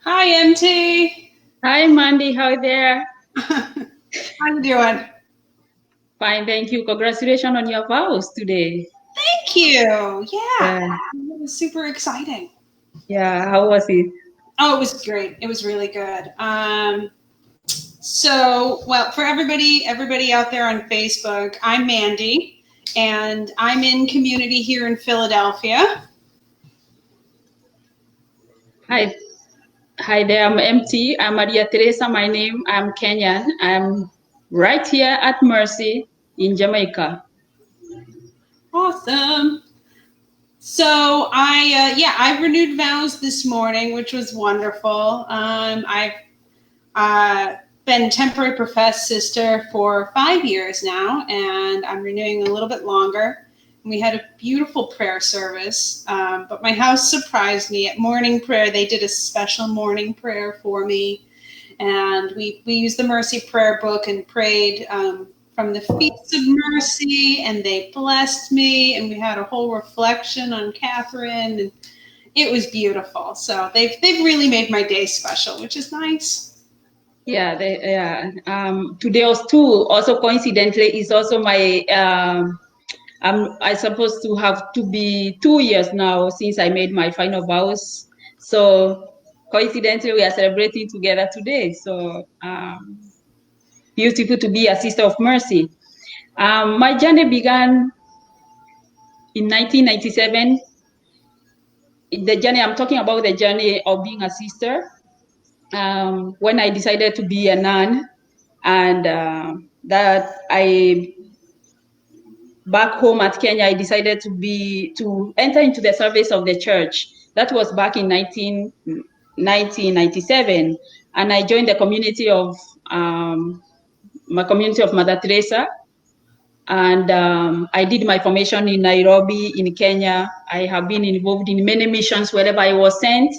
Hi, MT. Hi, Mandy. How are you there? How you doing? Fine, thank you. Congratulations on your vows today. Thank you. Yeah, Yeah, it was super exciting. yeah. How was it? Oh, it was great. It was really good. Well, for everybody out there on Facebook, I'm Mandy, and I'm in community here in Philadelphia. Hi, hi there. I'm MT. I'm Maria Teresa. My name. I'm Kenyan. I'm right here at Mercy in Jamaica. Awesome. I renewed vows this morning, which was wonderful. I've been temporary professed sister for 5 years now, and I'm renewing a little bit longer. And we had a beautiful prayer service, but my house surprised me at morning prayer. They did a special morning prayer for me, and we used the Mercy Prayer Book and prayed from the Feast of Mercy, and they blessed me, and we had a whole reflection on Catherine, and it was beautiful. So they've really made my day special, which is nice. Yeah, today was too. Also, coincidentally, is also my. I supposed to have to be 2 years now since I made my final vows. So coincidentally, we are celebrating together today. So beautiful to be a sister of mercy. My journey began in 1997. The journey I'm talking about, the journey of being a sister. When I decided to be a nun, and that I back home at Kenya, I decided to enter into the service of the church. That was back in 1997, and I joined the community of my community of Mother Teresa, and I did my formation in Nairobi, in Kenya. I have been involved in many missions wherever I was sent.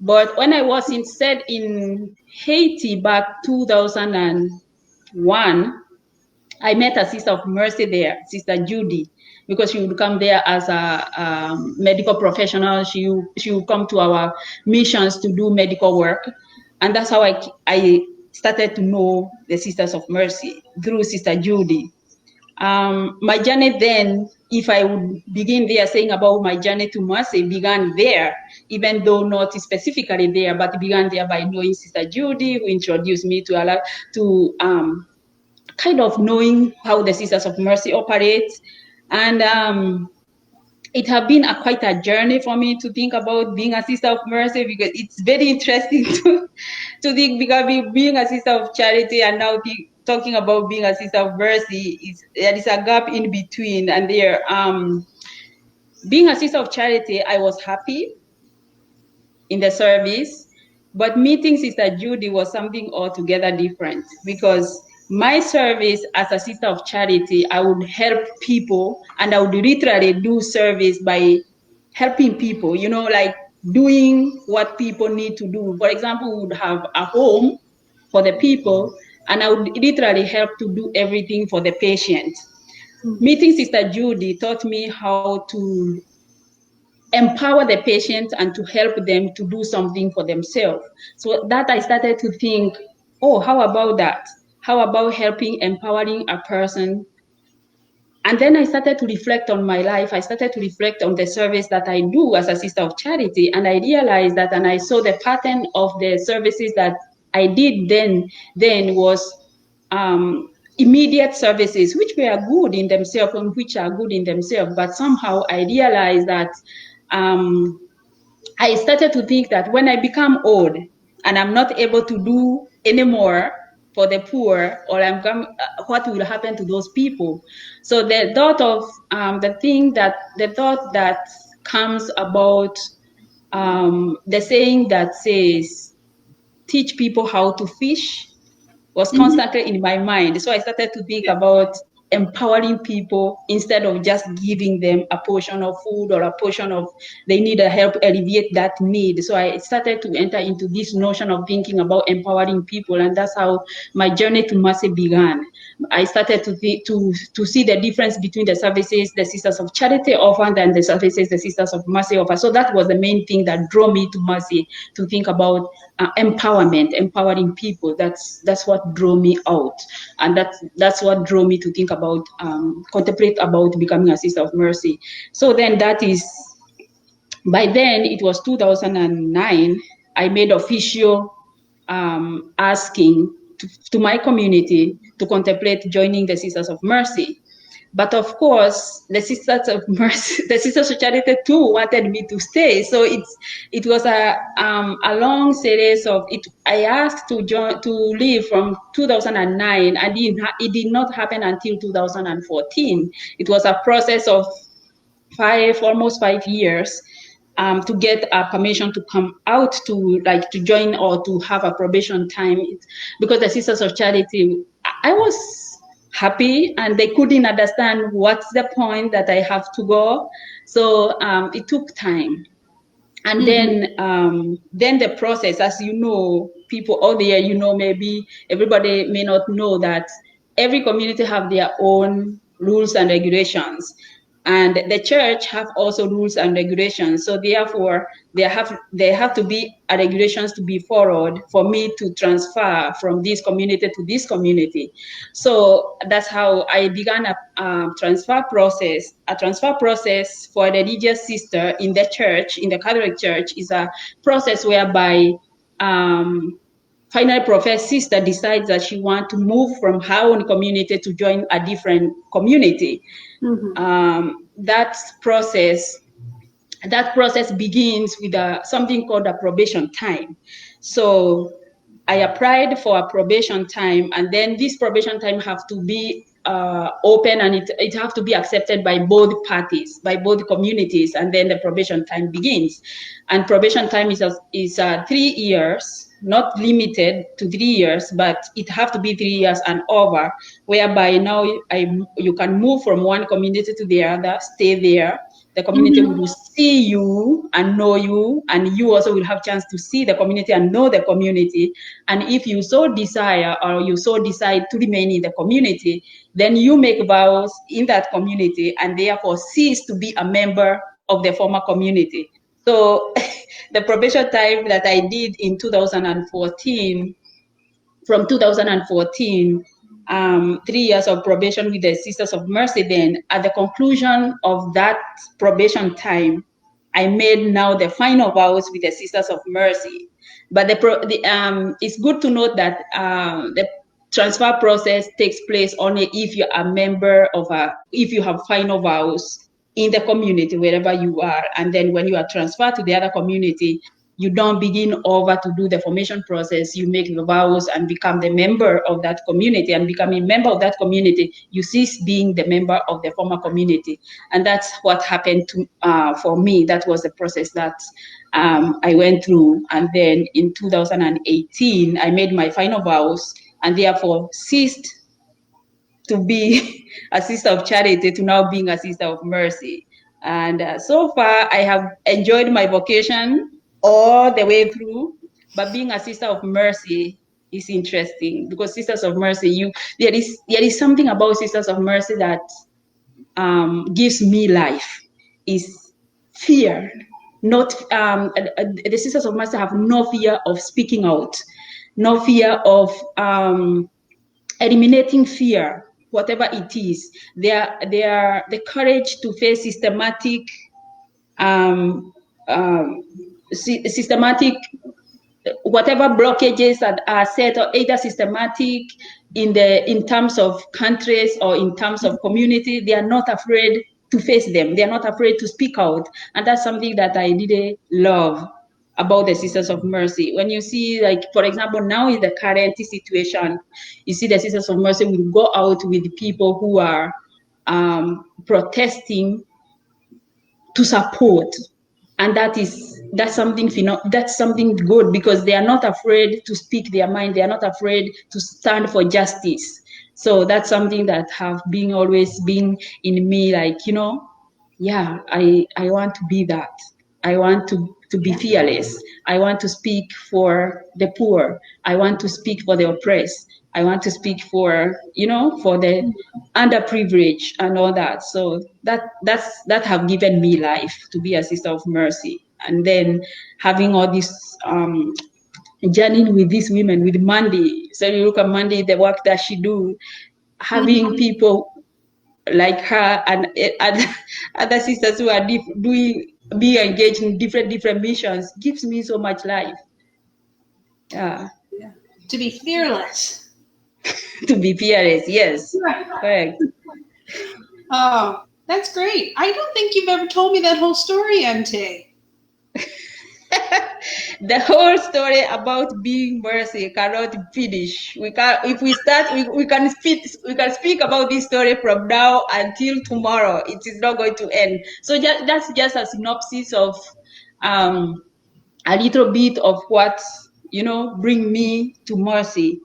But when I was instead in Haiti back 2001, I met a sister of mercy there, Sister Judy, because she would come there as a medical professional. She would come to our missions to do medical work. And that's how I started to know the Sisters of Mercy through Sister Judy. My journey then, if I would begin there saying about my journey to mercy, began there, even though not specifically there, but began there by knowing Sister Judy, who introduced me to kind of knowing how the Sisters of Mercy operate. And it has been quite a journey for me to think about being a Sister of Mercy, because it's very interesting to think, because being a Sister of Charity and now talking about being a Sister of Mercy, there is a gap in between. And there, being a Sister of Charity, I was happy in the service, but meeting Sister Judy was something altogether different, because my service as a Sister of Charity, I would help people, and I would literally do service by helping people, like doing what people need to do. For example, we would have a home for the people, and I would literally help to do everything for the patient. Meeting Sister Judy taught me how to empower the patient and to help them to do something for themselves. So that I started to think, oh, how about that? How about helping, empowering a person? And then I started to reflect on my life. I started to reflect on the service that I do as a Sister of Charity. And I realized that, and I saw the pattern of the services that I did then was immediate services, which were good in themselves and which are good in themselves. But somehow I realized that I started to think that when I become old and I'm not able to do anymore for the poor, or what will happen to those people? So the thought of the thought that comes about the saying that says, teach people how to fish, was constantly in my mind. So I started to think about empowering people instead of just giving them a portion of food or a portion of they need a help alleviate that need. So I started to enter into this notion of thinking about empowering people, and that's how my journey to mercy began. I started to see the difference between the services the Sisters of Charity offer and the services the Sisters of Mercy offer. So that was the main thing that drew me to Mercy, to think about empowerment, empowering people. That's what drew me out, and that's what drew me to think about, contemplate about becoming a Sister of Mercy. So then that is, by then it was 2009. I made official asking to my community to contemplate joining the Sisters of Mercy. But of course, the Sisters of Mercy, the Sisters of Charity too wanted me to stay. So it was a long series of it. I asked to join, to leave from 2009, and it did not happen until 2014. It was a process of almost 5 years, to get a permission to come out, to join or to have a probation time, because the Sisters of Charity, I was happy and they couldn't understand what's the point that I have to go. So it took time. And then the process, as you know, people out there, maybe everybody may not know that every community have their own rules and regulations. And the church have also rules and regulations. So therefore, there have to be a regulations to be followed for me to transfer from this community to this community. So that's how I began a transfer process. A transfer process for a religious sister in the church, in the Catholic Church, is a process whereby finally professed sister decides that she wants to move from her own community to join a different community. That process begins with something called a probation time. So I applied for a probation time, and then this probation time have to be open, and it have to be accepted by both parties, by both communities, and then the probation time begins. And probation time is 3 years, not limited to 3 years, but it have to be 3 years and over, whereby now you can move from one community to the other, stay there. The community will see you and know you, and you also will have chance to see the community and know the community. And if you so desire, or you so decide to remain in the community, then you make vows in that community and therefore cease to be a member of the former community. So the probation time that I did in 2014, from 2014, 3 years of probation with the Sisters of Mercy. Then at the conclusion of that probation time, I made now the final vows with the Sisters of Mercy. But it's good to note that the transfer process takes place only if you're a member if you have final vows in the community wherever you are. And then when you are transferred to the other community, you don't begin over to do the formation process. You make the vows and become the member of that community. And becoming a member of that community, you cease being the member of the former community. And that's what happened for me. That was the process that I went through. And then in 2018, I made my final vows and therefore ceased to be a Sister of Charity to now being a Sister of Mercy. And so far, I have enjoyed my vocation all the way through, but being a Sister of Mercy is interesting, because Sisters of Mercy, there is something about Sisters of Mercy that gives me life, is fear. Not the Sisters of Mercy have no fear of speaking out, no fear of eliminating fear, whatever it is. They are the courage to face systematic whatever blockages that are set, or either systematic in terms of countries or in terms of community. They are not afraid to face them. They are not afraid to speak out. And that's something that I really love about the Sisters of Mercy. When you see, like, for example, now in the current situation, you see the Sisters of Mercy will go out with people who are protesting to support. And that's something good, because they are not afraid to speak their mind. They are not afraid to stand for justice. So that's something that have always been in me, like, yeah, I want to be that. I want to be fearless. I want to speak for the poor. I want to speak for the oppressed. I want to speak for, for the underprivileged and all that. So that have given me life to be a sister of mercy. And then having all this journeying with these women, with Mandy. So you look at Mandy, the work that she do, having people like her and other sisters who are being engaged in different missions gives me so much life. Yeah. To be fearless. To be fearless, yes. Correct. Oh, that's great. I don't think you've ever told me that whole story, MT. The whole story about being mercy cannot finish. We can, if we start, we can speak about this story from now until tomorrow. It is not going to end. So that's just a synopsis of a little bit of what bring me to mercy.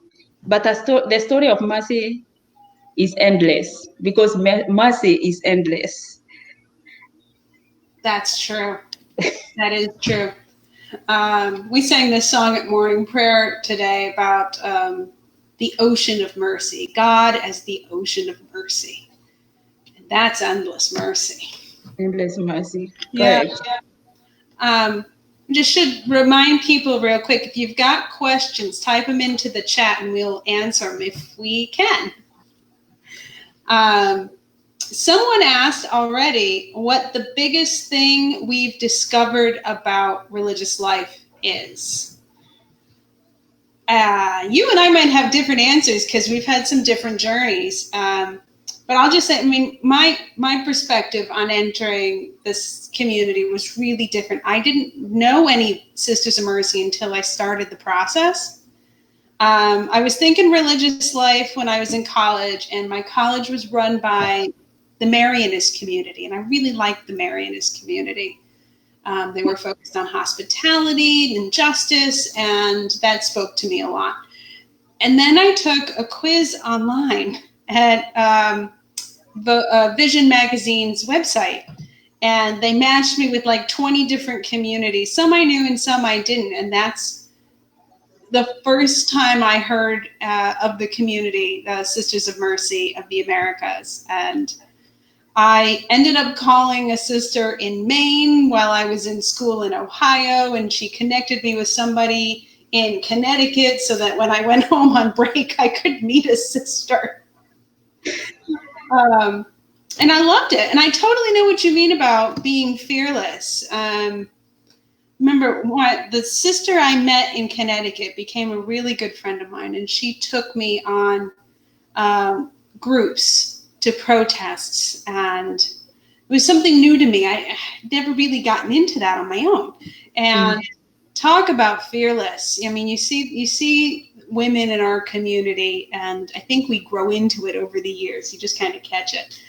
But the story of mercy is endless, because mercy is endless. That's true. That is true. We sang this song at morning prayer today about the ocean of mercy, God as the ocean of mercy. And that's endless mercy. Endless mercy. Yeah. Correct. Just should remind people real quick, if you've got questions, type them into the chat and we'll answer them if we can. Someone asked already what the biggest thing we've discovered about religious life is. You and I might have different answers because we've had some different journeys. But I'll just say, my perspective on entering this community was really different. I didn't know any Sisters of Mercy until I started the process. I was thinking religious life when I was in college, and my college was run by the Marianist community, and I really liked the Marianist community. They were focused on hospitality and justice, and that spoke to me a lot. And then I took a quiz online at Vision Magazine's website, and they matched me with like 20 different communities. Some I knew and some I didn't, and that's the first time I heard of the community, Sisters of Mercy of the Americas. And I ended up calling a sister in Maine while I was in school in Ohio, and she connected me with somebody in Connecticut so that when I went home on break, I could meet a sister. And I loved it. And I totally know what you mean about being fearless. Remember, the sister I met in Connecticut became a really good friend of mine, and she took me on groups to protests, and it was something new to me. I never really gotten into that on my own. And talk about fearless. I mean, you see women in our community, and I think we grow into it over the years. You just kind of catch it.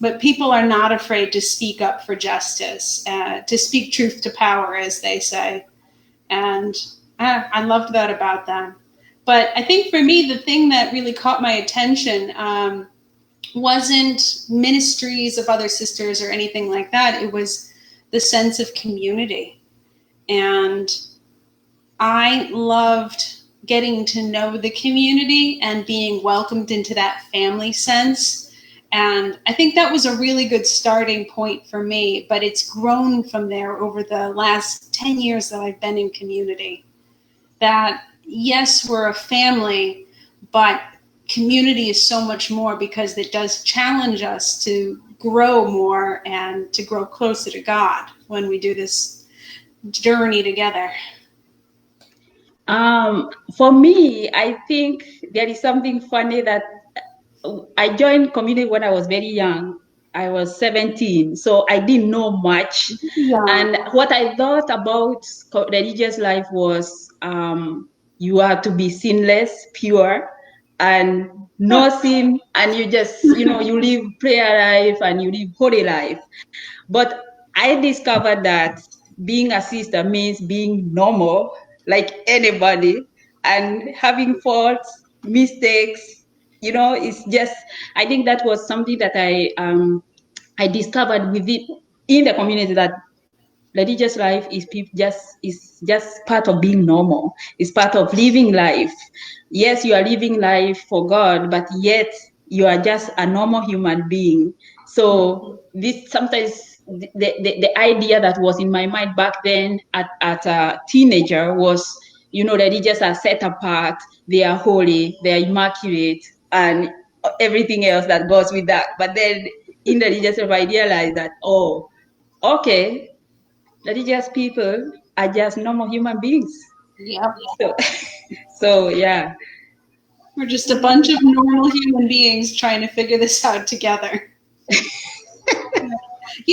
But people are not afraid to speak up for justice, to speak truth to power, as they say. And I loved that about them. But I think for me, the thing that really caught my attention wasn't ministries of other sisters or anything like that. It was the sense of community. And I loved getting to know the community and being welcomed into that family sense. And I think that was a really good starting point for me, but it's grown from there over the last 10 years that I've been in community. That, yes, we're a family, but community is so much more, because it does challenge us to grow more and to grow closer to God when we do this journey together. For me, I think there is something funny that I joined community when I was very young. I was 17, so I didn't know much. Yeah. And what I thought about religious life was you are to be sinless, pure, and no sin, and you just, you live prayer life and you live holy life. But I discovered that being a sister means being normal, like anybody, and having faults, mistakes. It's just, I think that was something that I discovered in the community, that Religious life is just part of being normal. It's part of living life. Yes, you are living life for God, but yet you are just a normal human being. So this sometimes the idea that was in my mind back then at a teenager was, religious are set apart, they are holy, they are immaculate, and everything else that goes with that. But then in religious life, I realized that, oh, okay, religious people are just normal human beings. Yep. So, so yeah. We're just a bunch of normal human beings trying to figure this out together.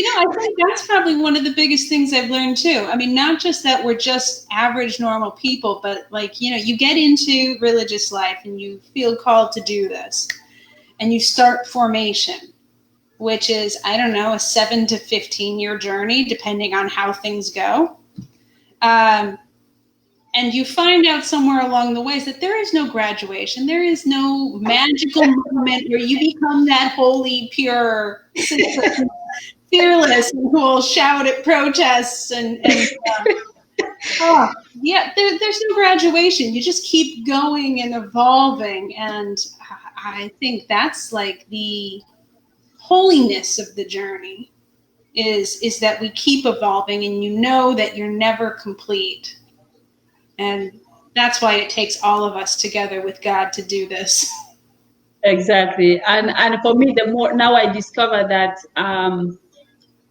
I think that's probably one of the biggest things I've learned too. I mean, not just that we're just average normal people, but you get into religious life and you feel called to do this and you start formation, which is, I don't know, a 7 to 15-year journey, depending on how things go. And you find out somewhere along the ways that there is no graduation. There is no magical moment where you become that holy, pure, fearless, and who will shout at protests and there's no graduation. You just keep going and evolving. And I think that's like the holiness of the journey is that we keep evolving and you know that you're never complete. And that's why it takes all of us together with God to do this. Exactly. And for me, the more now I discover that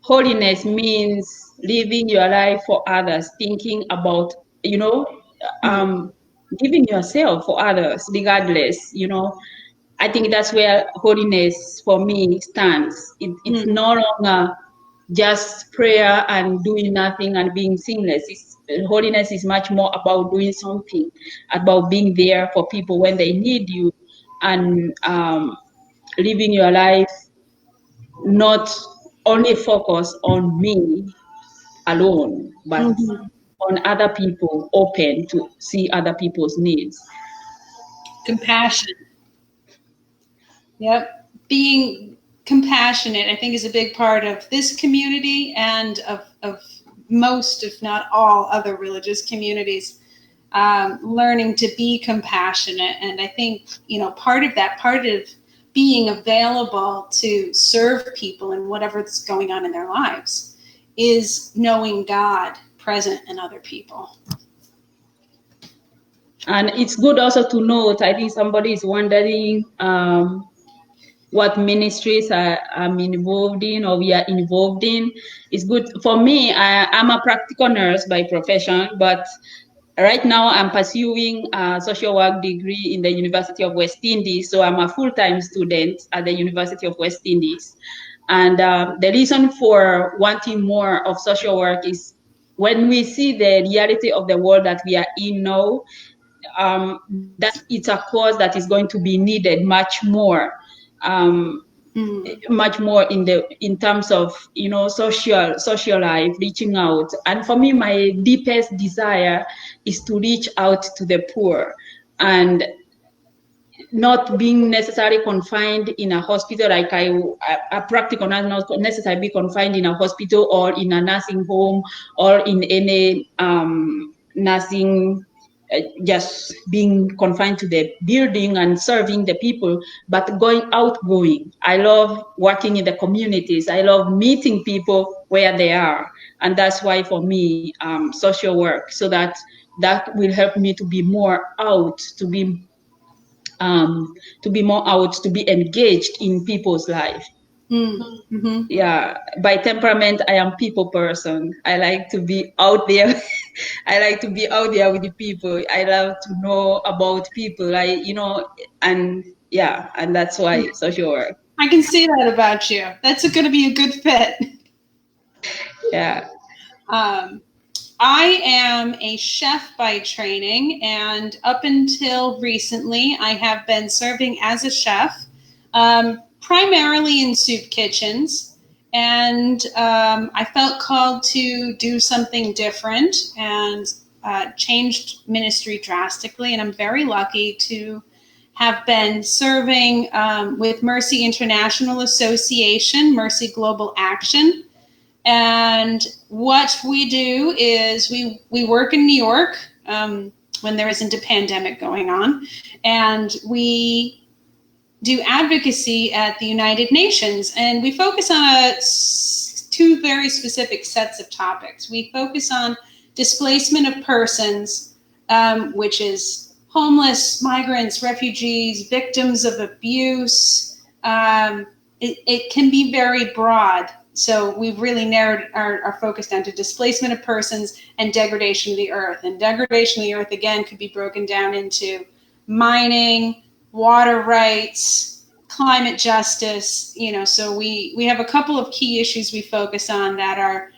holiness means living your life for others, thinking about, giving yourself for others, regardless, I think that's where holiness for me stands. It's no longer just prayer and doing nothing and being sinless. Holiness is much more about doing something, about being there for people when they need you, and living your life not only focus on me alone, but on other people, open to see other people's needs. Compassion. Yep. Being compassionate, I think, is a big part of this community and of most, if not all, other religious communities. Learning to be compassionate. And I think, part of being available to serve people in whatever's going on in their lives is knowing God present in other people. And it's good also to note, I think somebody is wondering what ministries I'm involved in or we are involved in. It's good. For me, I'm a practical nurse by profession, but right now I'm pursuing a social work degree in the University of West Indies. So I'm a full-time student at the University of West Indies. And the reason for wanting more of social work is when we see the reality of the world that we are in now, that it's a cause that is going to be needed much more in terms of social life, reaching out. And for me, my deepest desire is to reach out to the poor and not being necessarily confined in a hospital, like a practical, not necessarily be confined in a hospital or in a nursing home or in any nursing, just being confined to the building and serving the people, but outgoing. I love working in the communities. I love meeting people where they are. And that's why for me, social work, so that will help me to be more out, to be more out, to be engaged in people's life. Yeah, by temperament, I am people person. I like to be out there. I like to be out there with the people. I love to know about people. And that's why social work. I can see that about you. That's going to be a good fit. Yeah. I am a chef by training, and up until recently, I have been serving as a chef, primarily in soup kitchens. And I felt called to do something different and changed ministry drastically. And I'm very lucky to have been serving with Mercy International Association, Mercy Global Action. And what we do is we work in New York when there isn't a pandemic going on, and we do advocacy at the United Nations, and we focus on two very specific sets of topics. We focus on displacement of persons, which is homeless, migrants, refugees, victims of abuse. It can be very broad. So we've really narrowed our focus down to displacement of persons and degradation of the earth. And degradation of the earth, again, could be broken down into mining, water rights, climate justice. So we have a couple of key issues we focus on that are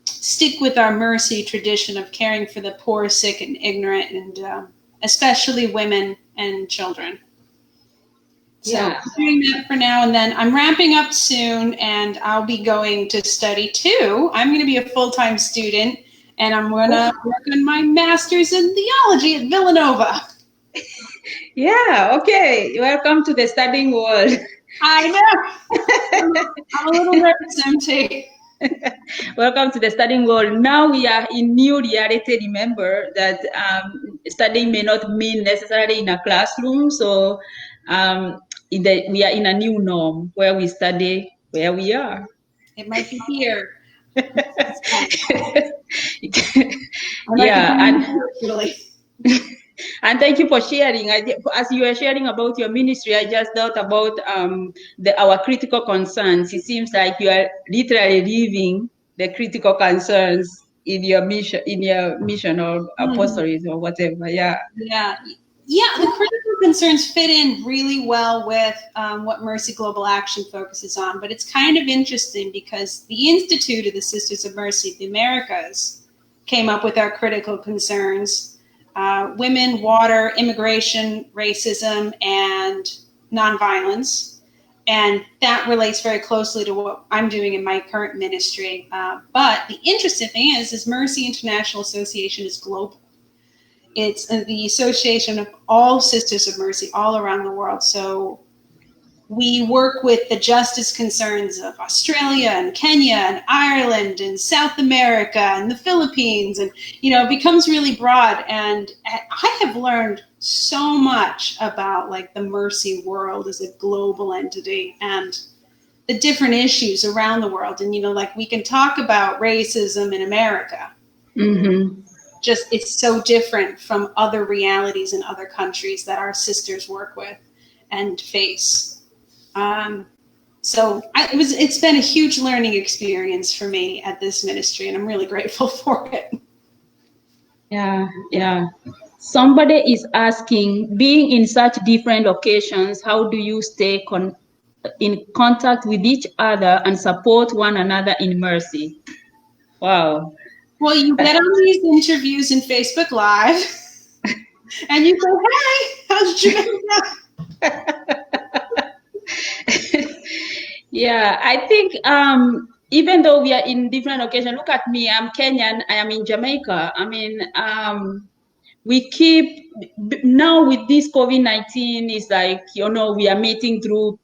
stick with our mercy tradition of caring for the poor, sick, and ignorant, and especially women and children. So I'm doing that for now, and then I'm ramping up soon, and I'll be going to study too. I'm going to be a full-time student, and I'm going to work on my master's in theology at Villanova. Yeah, okay. Welcome to the studying world. I know. I'm a little nervous, MT. Welcome to the studying world. Now we are in new reality. Remember that studying may not mean necessarily in a classroom. So we are in a new norm where we study where we are. It might be here. And thank you for sharing. As you were sharing about your ministry, I just thought about our critical concerns. It seems like you are literally living the critical concerns in your mission or apostolate or whatever. Yeah. The critical concerns fit in really well with what Mercy Global Action focuses on. But it's kind of interesting because the Institute of the Sisters of Mercy of the Americas came up with our critical concerns. Women, water, immigration, racism, and nonviolence. And that relates very closely to what I'm doing in my current ministry. But the interesting thing is Mercy International Association is global. It's the association of all Sisters of Mercy all around the world. So we work with the justice concerns of Australia and Kenya and Ireland and South America and the Philippines. And, it becomes really broad. And I have learned so much about the Mercy world as a global entity and the different issues around the world. And, we can talk about racism in America. Mm-hmm. Just it's so different from other realities in other countries that our sisters work with and face. It's been a huge learning experience for me at this ministry, and I'm really grateful for it. Yeah. Somebody is asking, being in such different locations, how do you stay in contact with each other and support one another in mercy? Wow. Well, you get on these interviews in Facebook Live, and you go, "Hey, how's Jamaica?" Yeah, I think even though we are in different locations, look at me, I'm Kenyan, I am in Jamaica. I mean, we keep, now with this COVID-19, it's like, we are meeting through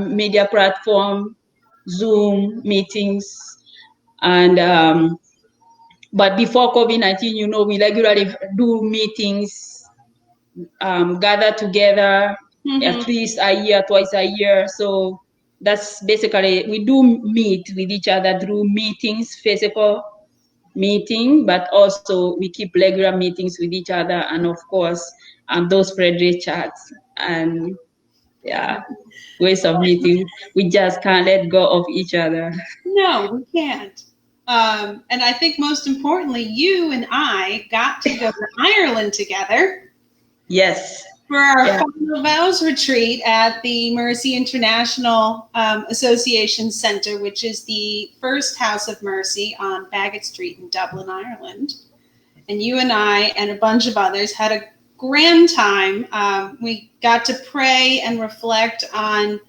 media platform, Zoom meetings, and but before COVID-19, we regularly do meetings, gather together at least a year, twice a year. So that's basically, we do meet with each other through meetings, physical meeting, but also we keep regular meetings with each other, and of course, those Frederick chats and ways of meeting. We just can't let go of each other. No, we can't. And I think most importantly, you and I got to go to Ireland together. Yes. For our final vows retreat at the Mercy International Association Centre, which is the first House of Mercy on Baggot Street in Dublin, Ireland. And you and I and a bunch of others had a grand time. We got to pray and reflect on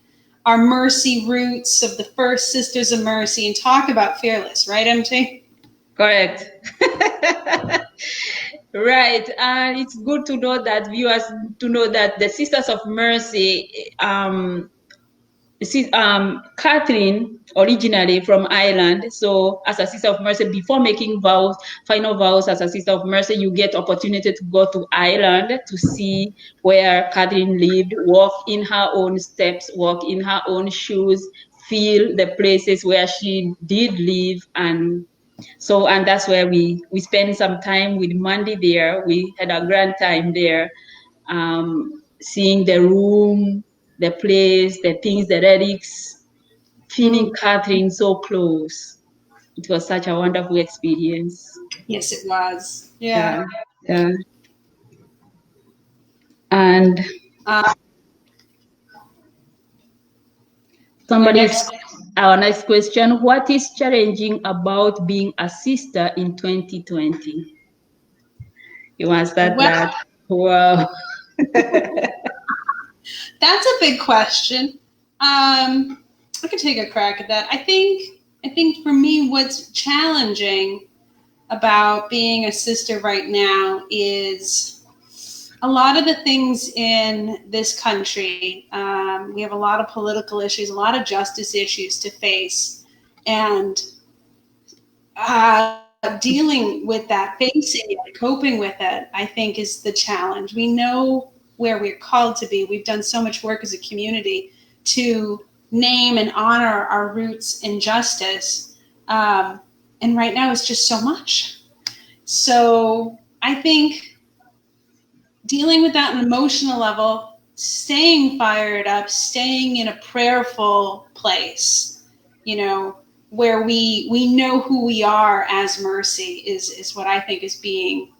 our mercy roots of the first Sisters of Mercy and talk about Fearless, right, MT? Correct. Right, and it's good to know that viewers to know that the Sisters of Mercy Catherine originally from Ireland. So as a Sister of Mercy, before making vows, final vows as a Sister of Mercy, you get opportunity to go to Ireland to see where Catherine lived, walk in her own steps, walk in her own shoes, feel the places where she did live. And that's where we spent some time with Mandy there. We had a grand time there, seeing the room, the place, the things, the relics, feeling Catherine so close. It was such a wonderful experience. Yes, it was. Yeah. Yeah, yeah. And Uh, our somebody's next, our next question: what is challenging about being a sister in 2020? You want to start well, that? Wow. that's a big question. I could take a crack at that. I think for me, what's challenging about being a sister right now is a lot of the things in this country. We have a lot of political issues, a lot of justice issues to face, and dealing with that, facing it, coping with it, I think is the challenge. We know where we're called to be. We've done so much work as a community to name and honor our roots in justice. And right now it's just so much. So I think dealing with that on an emotional level, staying fired up, staying in a prayerful place, you know, where we know who we are as Mercy is what I think is being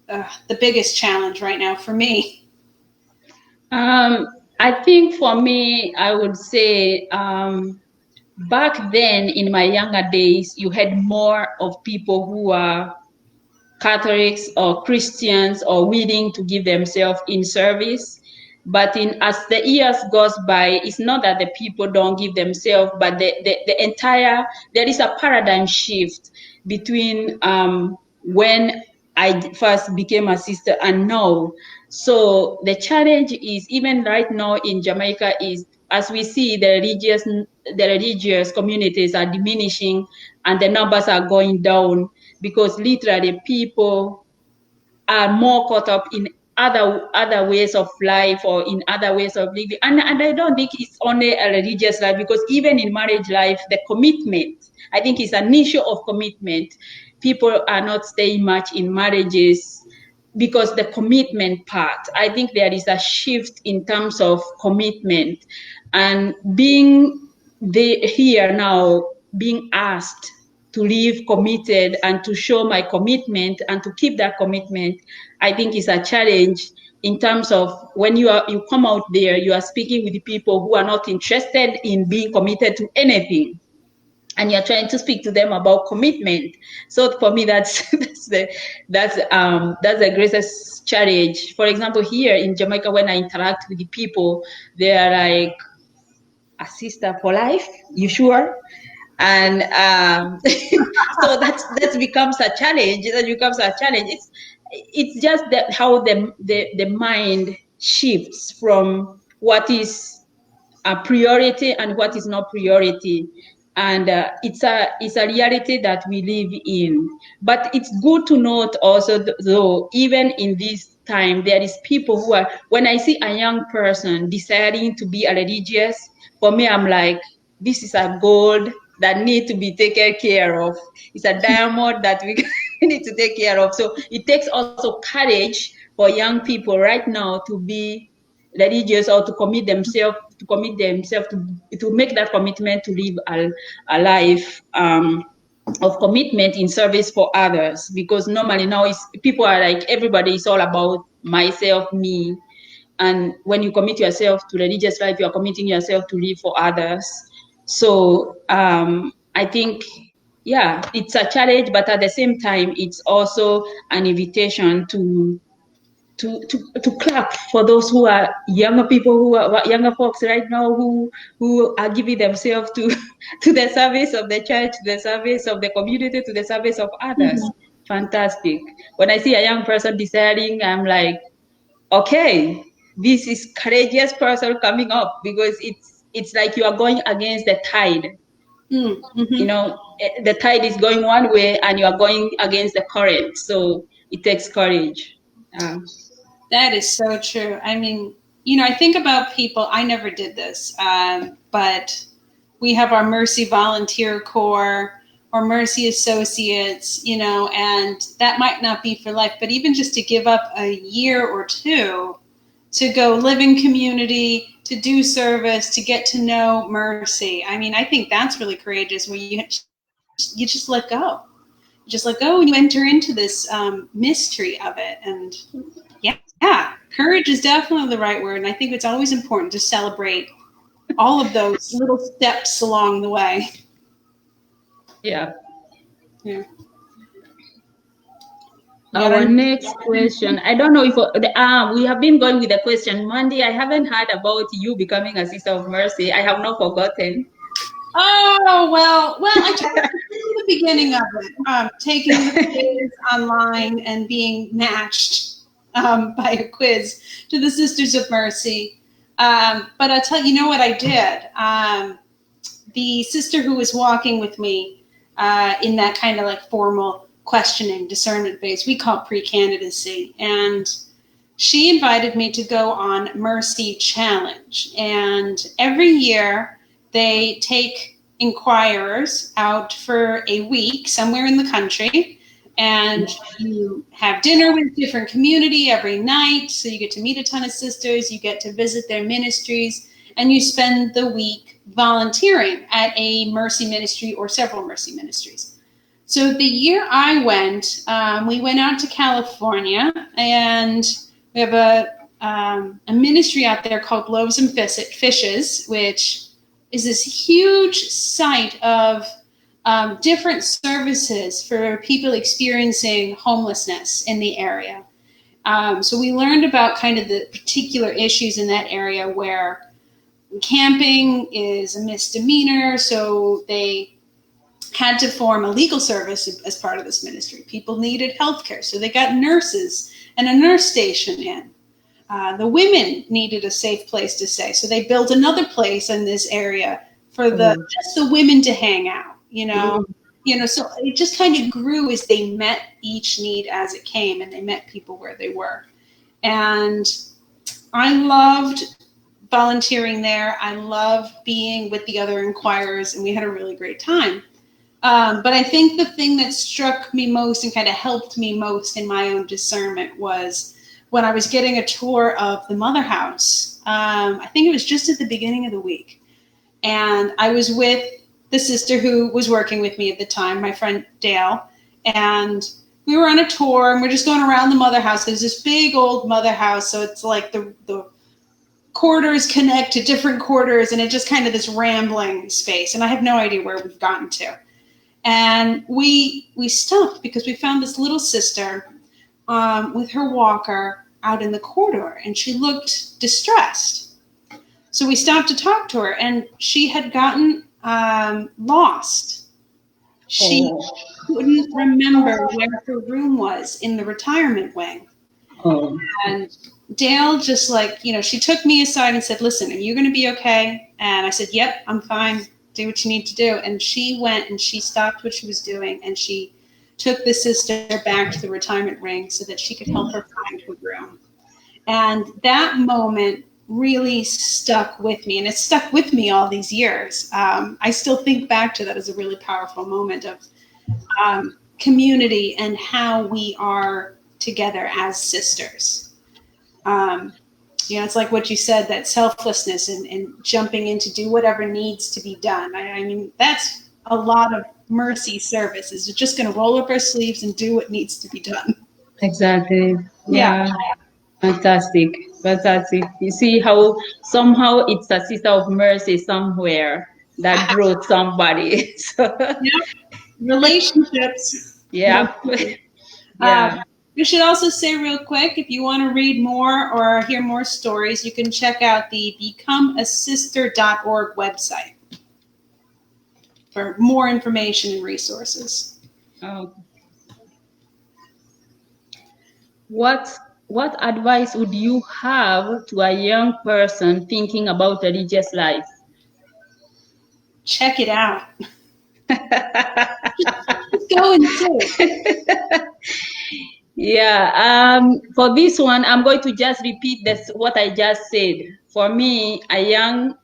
the biggest challenge right now for me. I think for me, I would say back then in my younger days, you had more of people who are Catholics or Christians or willing to give themselves in service. But as the years goes by, it's not that the people don't give themselves, but the entire, there is a paradigm shift between when I first became a sister and now. So the challenge is, even right now in Jamaica, is as we see the religious communities are diminishing and the numbers are going down, because literally people are more caught up in other ways of life or in other ways of living. And I don't think it's only a religious life, because even in marriage life, the commitment, I think it's an issue of commitment. People are not staying much in marriages because the commitment part, I think there is a shift in terms of commitment. And being here now, being asked to live committed and to show my commitment and to keep that commitment, I think is a challenge in terms of when you come out there, you are speaking with the people who are not interested in being committed to anything, and you're trying to speak to them about commitment. So for me, that's that's the greatest challenge. For example, here in Jamaica, when I interact with the people, they are like, "A sister for life? You sure?" And so that becomes a challenge. That becomes a challenge. It's just that how the mind shifts from what is a priority and what is not priority. And it's a reality that we live in. But it's good to note also, though, even in this time, there is people who are, when I see a young person deciding to be a religious, for me, I'm like, this is a gold that need to be taken care of. It's a diamond that we need to take care of. So it takes also courage for young people right now to be religious or to commit themselves to make that commitment to live a life of commitment in service for others. Because normally now people are like, everybody is all about myself, me. And when you commit yourself to religious life, you are committing yourself to live for others. So I think, yeah, it's a challenge, but at the same time, it's also an invitation to clap for those who are younger people, who are younger folks right now, who are giving themselves to to the service of the church, to the service of the community, to the service of others. Fantastic. When I see a young person deciding, I'm like, okay, this is courageous person coming up, because it's like you are going against the tide. Mm-hmm. The tide is going one way and you are going against the current. So it takes courage. That is so true. I mean, I think about people, I never did this, but we have our Mercy Volunteer Corps or Mercy Associates, and that might not be for life, but even just to give up a year or two to go live in community, to do service, to get to know Mercy. I mean, I think that's really courageous where you just let go. You just let go and you enter into this mystery of it. And yeah, courage is definitely the right word. And I think it's always important to celebrate all of those little steps along the way. Yeah. Yeah. Our next question. I don't know if we have been going with the question. Mandy, I haven't heard about you becoming a Sister of Mercy. I have not forgotten. Oh, well, I told you the beginning of it, taking the quiz online and being matched by a quiz to the Sisters of Mercy. But I'll tell you, what I did? The sister who was walking with me in that kind of like formal questioning discernment phase, we call pre-candidacy. And she invited me to go on Mercy Challenge. And every year they take inquirers out for a week somewhere in the country. And you have dinner with different community every night. So you get to meet a ton of sisters. You get to visit their ministries. And you spend the week volunteering at a Mercy ministry or several Mercy ministries. So the year I went, we went out to California, and we have a ministry out there called Loaves and Fishes, which is this huge site of different services for people experiencing homelessness in the area. So we learned about kind of the particular issues in that area where camping is a misdemeanor, so they had to form a legal service as part of this ministry. People needed health care, so they got nurses and a nurse station in. The women needed a safe place to stay, so they built another place in this area for just the women to hang out. So it just kind of grew as they met each need as it came, and they met people where they were. And I loved volunteering there. I loved being with the other inquirers, and we had a really great time. But I think the thing that struck me most and kind of helped me most in my own discernment was when I was getting a tour of the Mother House. I think it was just at the beginning of the week. And I was with the sister who was working with me at the time, my friend Dale. And we were on a tour, and we're just going around the Mother House. There's this big old Mother House, so it's like the quarters connect to different quarters, and it's just kind of this rambling space. And I have no idea where we've gotten to. And we stopped because we found this little sister with her walker out in the corridor, and she looked distressed. So we stopped to talk to her, and she had gotten lost. She couldn't remember where her room was in the retirement wing. And Dale just she took me aside and said, "Listen, are you going to be okay?" And I said, "Yep, I'm fine. Do what you need to do." And she went and she stopped what she was doing, and she took the sister back to the retirement ring so that she could help her find her room. And that moment really stuck with me, and it's stuck with me all these years. I still think back to that as a really powerful moment of community and how we are together as sisters. It's like what you said, that selflessness and jumping in to do whatever needs to be done. I mean, that's a lot of Mercy service, is just going to roll up our sleeves and do what needs to be done. Exactly. Yeah. Fantastic. You see how somehow it's a Sister of Mercy somewhere that brought somebody. Relationships. Yeah. We should also say real quick, if you want to read more or hear more stories, you can check out the becomeasister.org website for more information and resources. What advice would you have to a young person thinking about religious life? check it out. Just go and see. Yeah, for this one, I'm going to just repeat what I just said. For me, a young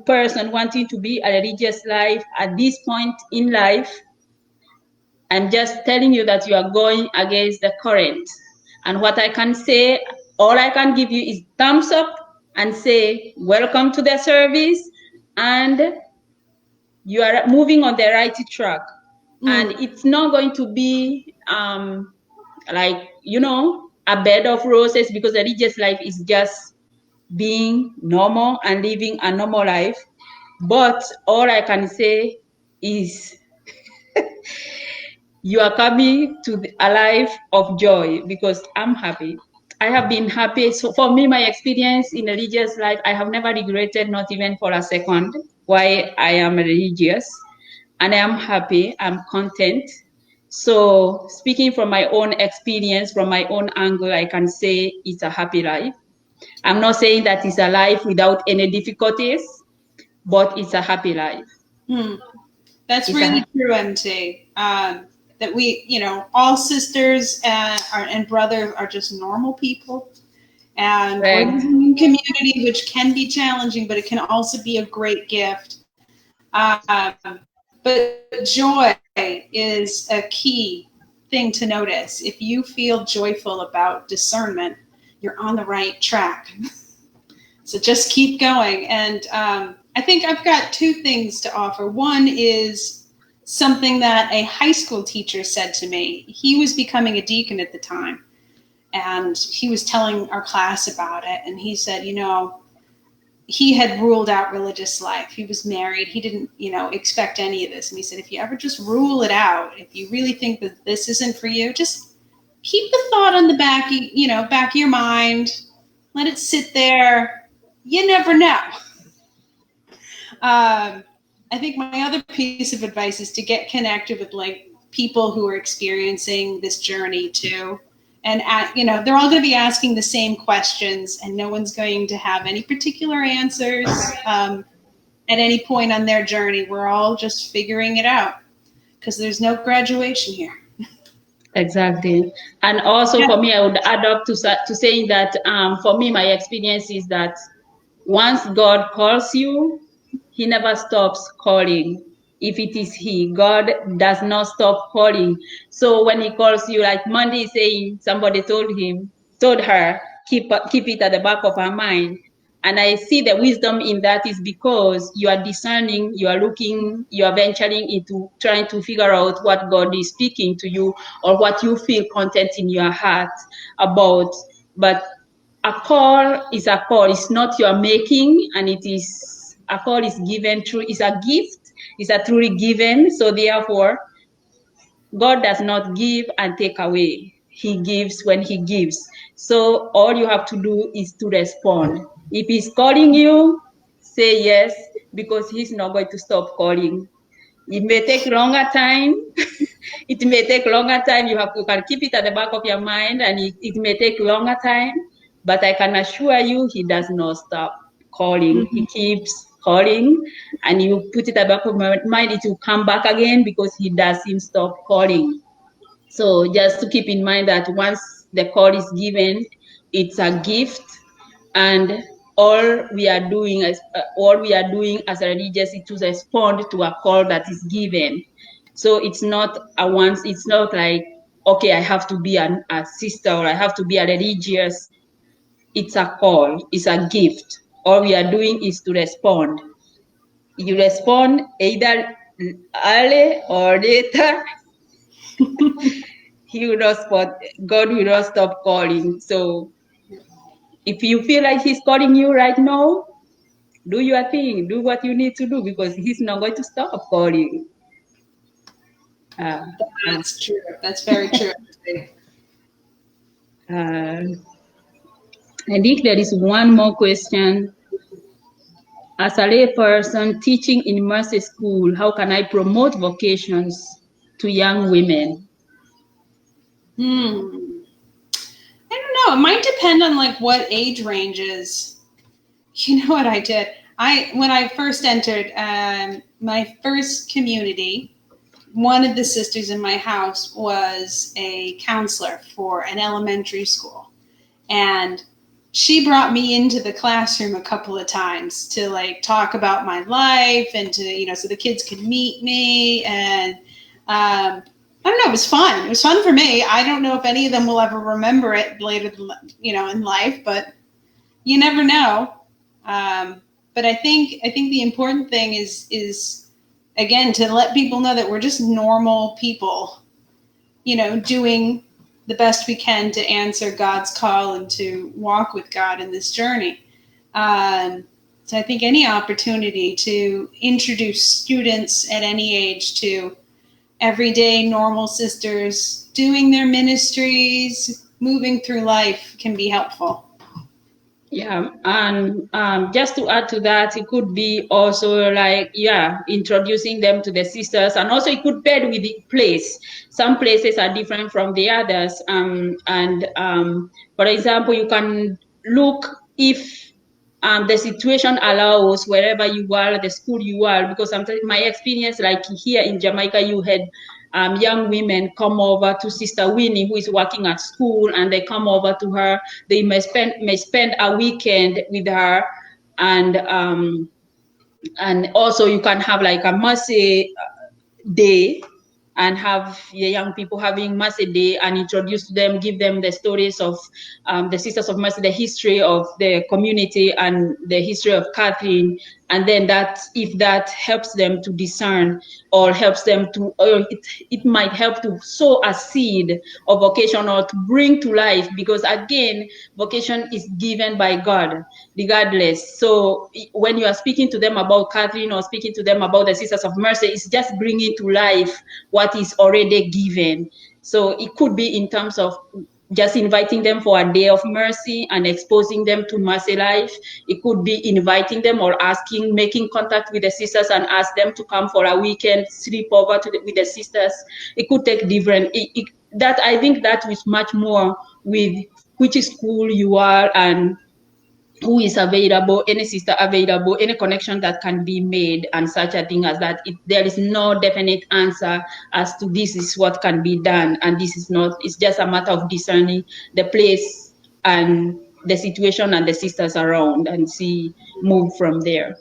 person wanting to be a religious life at this point in life, I'm just telling you that you are going against the current. And what I can say, all I can give you is thumbs up and say, welcome to the service, and you are moving on the right track. And it's not going to be like, a bed of roses, because the religious life is just being normal and living a normal life. But all I can say is you are coming to a life of joy, because I'm happy. I have been happy. So for me, my experience in religious life, I have never regretted, not even for a second, why I am religious. And I am happy, I'm content. So speaking from my own experience, from my own angle, I can say it's a happy life. I'm not saying that it's a life without any difficulties, but it's a happy life. That's really true, MT. That we, all sisters and brothers are just normal people. And we're living in community, which can be challenging, but it can also be a great gift. But joy is a key thing to notice. If you feel joyful about discernment, you're on the right track. So just keep going. And I think I've got two things to offer. One is something that a high school teacher said to me. He was becoming a deacon at the time, and he was telling our class about it. And he said, he had ruled out religious life. He was married. He didn't, expect any of this. And he said, if you ever just rule it out, if you really think that this isn't for you, just keep the thought on the back of your mind. Let it sit there. You never know. I think my other piece of advice is to get connected with people who are experiencing this journey too. And they're all going to be asking the same questions, and no one's going to have any particular answers at any point on their journey. We're all just figuring it out, because there's no graduation here. Exactly. And also for me, I would add up to saying that for me, my experience is that once God calls you, he never stops calling. If it is he, God does not stop calling. So when he calls you, like Mandy is saying, somebody told her, keep it at the back of her mind. And I see the wisdom in that is because you are discerning, you are looking, you are venturing into trying to figure out what God is speaking to you, or what you feel content in your heart about. But a call is a call. It's not your making, and it is a call is given through. It's a gift. It's a truly given. So therefore, God does not give and take away. He gives when he gives. So all you have to do is to respond. If he's calling you, say yes, because he's not going to stop calling. It may take longer time. It may take longer time. You can keep it at the back of your mind, and it may take longer time. But I can assure you, he does not stop calling. He keeps calling, and you put it at the back of my mind, it will come back again, because he doesn't stop calling. So just to keep in mind that once the call is given, it's a gift, and all we are doing as a religious is to respond to a call that is given. So it's not it's not like, okay, I have to be a sister, or I have to be a religious. It's a call, it's a gift. All we are doing is to respond. You respond either early or later. God will not stop calling. So if you feel like he's calling you right now, do your thing, do what you need to do, because he's not going to stop calling. That's true. That's very true. I think there is one more question. As a lay person teaching in Mercy School, how can I promote vocations to young women? I don't know. It might depend on what age ranges. You know what I did? when I first entered my first community, one of the sisters in my house was a counselor for an elementary school, and she brought me into the classroom a couple of times to like talk about my life and to, you know, so the kids could meet me. And I don't know, it was fun. It was fun for me. I don't know if any of them will ever remember it later, you know, in life, but you never know. But I think the important thing is again, to let people know that we're just normal people, you know, doing the best we can to answer God's call and to walk with God in this journey. So I think any opportunity to introduce students at any age to everyday normal sisters doing their ministries, moving through life can be helpful. Yeah, and just to add to that, it could be also like, yeah, introducing them to the sisters, and also it could pair with the place. Some places are different from the others. For example, you can look if the situation allows, wherever you are, the school you are, because sometimes my experience, like here in Jamaica, you had young women come over to Sister Winnie, who is working at school, and they come over to her. They may spend a weekend with her, and also you can have like a mercy day, and have the young people having Mercy Day and introduce them, give them the stories of the Sisters of Mercy, the history of the community and the history of Catherine. And then that, if that helps them to discern, or helps them to, or it might help to sow a seed of vocation, or to bring to life, because again, vocation is given by God, regardless. So when you are speaking to them about Catherine, or speaking to them about the Sisters of Mercy, it's just bringing to life what is already given. So it could be in terms of just inviting them for a day of mercy and exposing them to mercy life. It could be inviting them or asking, making contact with the sisters and ask them to come for a weekend, sleep over with the sisters. It could take different, that I think that is much more with which school you are and who is available, any sister available, any connection that can be made, and such a thing as that. There is no definite answer as to this is what can be done and this is not. It's just a matter of discerning the place and the situation and the sisters around, and move from there.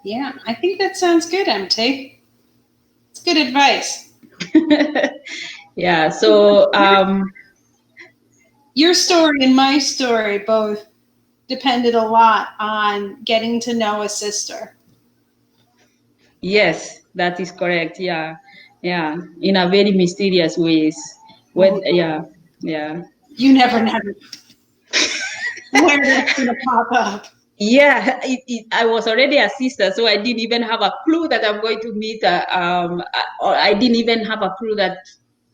Yeah, I think that sounds good, MT. It's good advice. Yeah, so your story and my story both depended a lot on getting to know a sister. Yes, that is correct. Yeah, in a very mysterious ways. Yeah. You never know where that's gonna pop up. Yeah, I was already a sister, so I didn't even have a clue that I'm going to meet. Or I didn't even have a clue that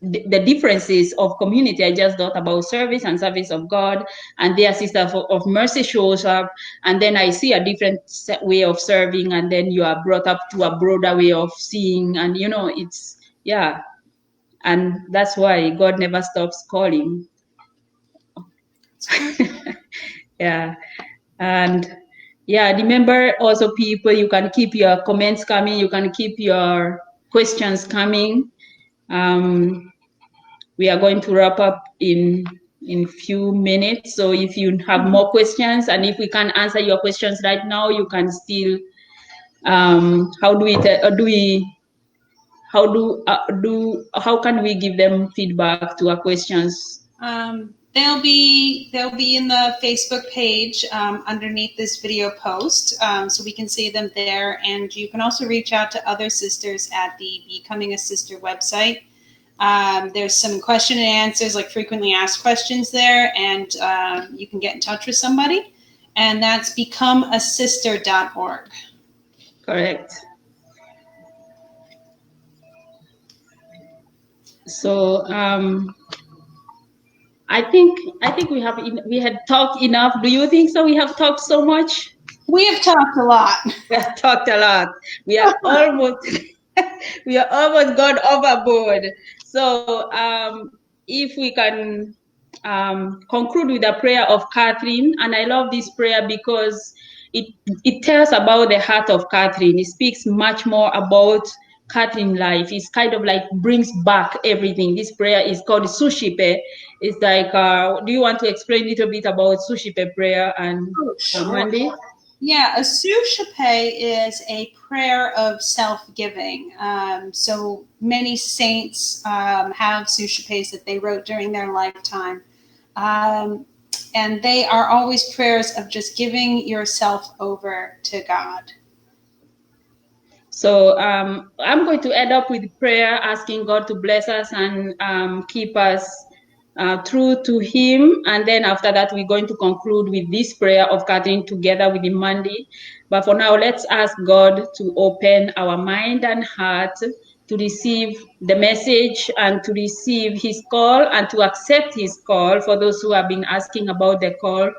the differences of community. I just thought about service and service of God, and their Sister of Mercy shows up, and then I see a different way of serving, and then you are brought up to a broader way of seeing, and it's and that's why God never stops calling. Yeah. And remember also, people, you can keep your comments coming, you can keep your questions coming. We are going to wrap up in few minutes, so if you have more questions, and if we can't answer your questions right now, you can still how can we give them feedback to our questions? They'll be in the Facebook page underneath this video post, so we can see them there. And you can also reach out to other sisters at the Becoming a Sister website. There's some question and answers, like frequently asked questions there, and you can get in touch with somebody. And that's becomeasister.org. Correct. So I think we had talked enough. Do you think so? We have talked so much. We have talked a lot. We have talked a lot. We are almost gone overboard. So if we can conclude with a prayer of Catherine. And I love this prayer because it tells about the heart of Catherine. It speaks much more about Catherine life. It's kind of like brings back everything. This prayer is called Sushipe. It's like, do you want to explain a little bit about Sushipe prayer and Mandy? Yeah, a suscipe is a prayer of self-giving. So many saints have sushipes that they wrote during their lifetime. And they are always prayers of just giving yourself over to God. So I'm going to end up with prayer, asking God to bless us and keep us true to Him. And then after that, we're going to conclude with this prayer of Catherine together with Mandy. But for now, let's ask God to open our mind and heart to receive the message and to receive His call and to accept His call for those who have been asking about the call.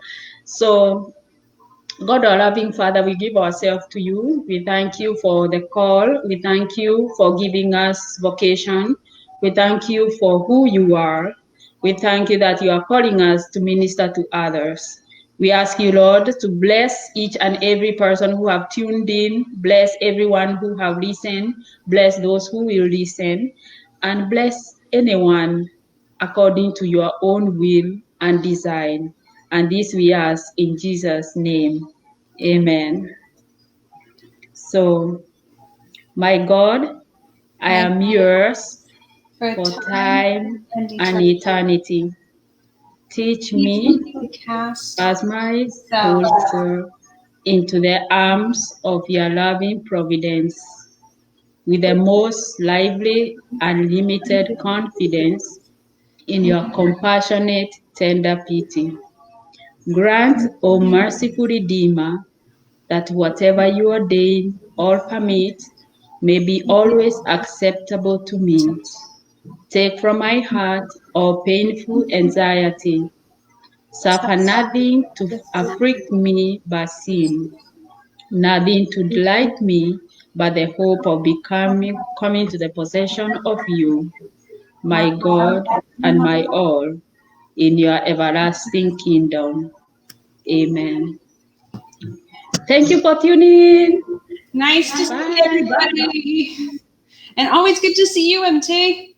So God, our loving Father, we give ourselves to you. We thank you for the call. We thank you for giving us vocation. We thank you for who you are. We thank you that you are calling us to minister to others. We ask you, Lord, to bless each and every person who have tuned in, bless everyone who have listened, bless those who will listen, and bless anyone according to your own will and design. And this we ask in Jesus' name. Amen. So, my God, I am yours for time and eternity. Teach me to cast as myself into the arms of your loving providence with the most lively and limited confidence in your compassionate, tender pity. Grant, O merciful Redeemer, that whatever you ordain or permit may be always acceptable to me. Take from my heart all painful anxiety. Suffer nothing to afflict me but sin, nothing to delight me but the hope of coming to the possession of you, my God and my all, in your everlasting kingdom. Amen. Thank you for tuning in. Nice to see everybody. And always good to see you, MT.